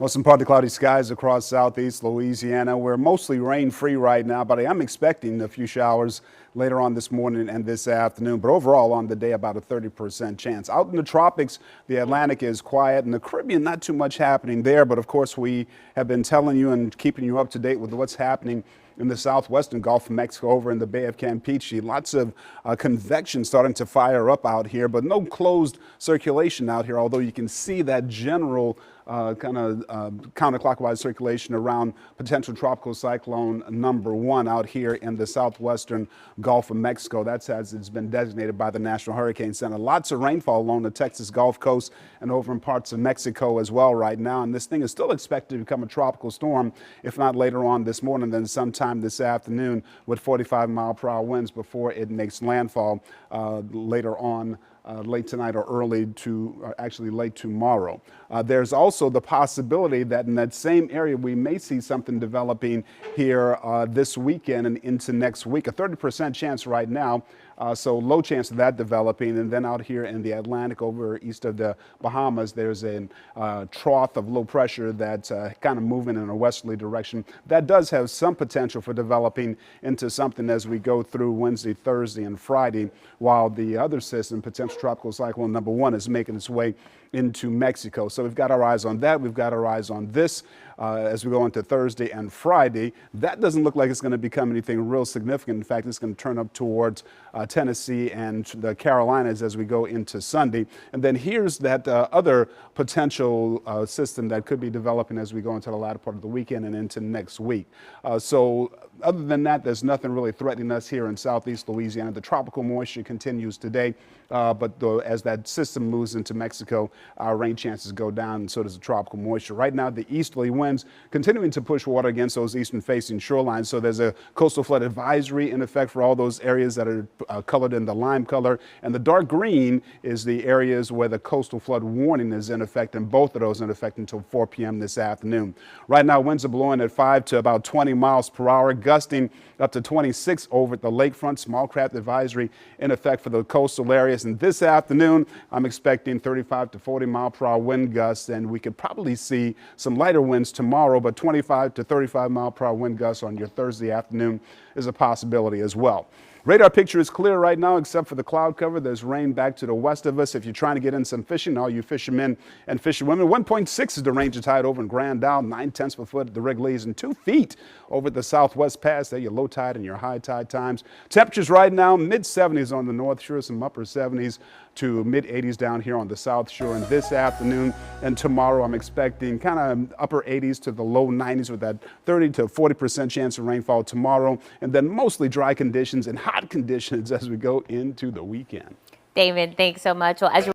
Well, some partly cloudy skies across southeast Louisiana. We're mostly rain-free right now, but I am expecting a few showers later on this morning and this afternoon. But overall on the day, about a 30% chance. Out in the tropics, the Atlantic is quiet. In the Caribbean, not too much happening there. But of course, we have been telling you and keeping you up to date with what's happening in the southwestern Gulf of Mexico over in the Bay of Campeche. Lots of convection starting to fire up out here, but no closed circulation out here, although you can see that general counterclockwise circulation around potential tropical cyclone number 1 out here in the southwestern Gulf of Mexico. That's as it's been designated by the National Hurricane Center. Lots of rainfall along the Texas Gulf Coast and over in parts of Mexico as well right now. And this thing is still expected to become a tropical storm, if not later on this morning, then sometime this afternoon with 45-mile-per-hour winds before it makes landfall later on. Late tonight or actually late tomorrow. There's also the possibility that in that same area we may see something developing here this weekend and into next week. A 30% chance right now, so low chance of that developing. And then out here in the Atlantic over east of the Bahamas, there's a trough of low pressure that's kind of moving in a westerly direction. That does have some potential for developing into something as we go through Wednesday, Thursday, and Friday, while the other system, potential tropical cyclone number 1, is making its way into Mexico. So we've got our eyes on that. We've got our eyes on this as we go into Thursday and Friday. That doesn't look like it's going to become anything real significant. In fact, it's going to turn up towards Tennessee and the Carolinas as we go into Sunday. And then here's that other potential system that could be developing as we go into the latter part of the weekend and into next week. So other than that, there's nothing really threatening us here in southeast Louisiana. The tropical moisture continues today, but as that system moves into Mexico, our rain chances go down, and so does the tropical moisture. Right now, the easterly winds continuing to push water against those eastern-facing shorelines. So there's a coastal flood advisory in effect for all those areas that are colored in the lime color. And the dark green is the areas where the coastal flood warning is in effect, and both of those in effect until 4 p.m. this afternoon. Right now, winds are blowing at 5 to about 20 miles per hour, gusting up to 26 over at the lakefront. Small craft advisory in effect for the coastal areas. And this afternoon, I'm expecting 35 to 40 mile per hour wind gusts, and we could probably see some lighter winds tomorrow, but 25 to 35 mile per hour wind gusts on your Thursday afternoon is a possibility as well. Radar picture is clear right now, except for the cloud cover. There's rain back to the west of us. If you're trying to get in some fishing, all you fishermen and fisherwomen, 1.6 is the Ranger tide over in Grand Isle, 9/10 of a foot at the Wrigley's, and 2 feet over at the Southwest Pass. There, your low tide and your high tide times. Temperatures right now, mid-70s on the North Shore, some upper 70s to mid-80s down here on the South Shore. And this afternoon and tomorrow, I'm expecting kind of upper 80s to the low 90s with that 30 to 40% chance of rainfall tomorrow. And then mostly dry conditions and hot conditions as we go into the weekend. David, thanks so much. Well, as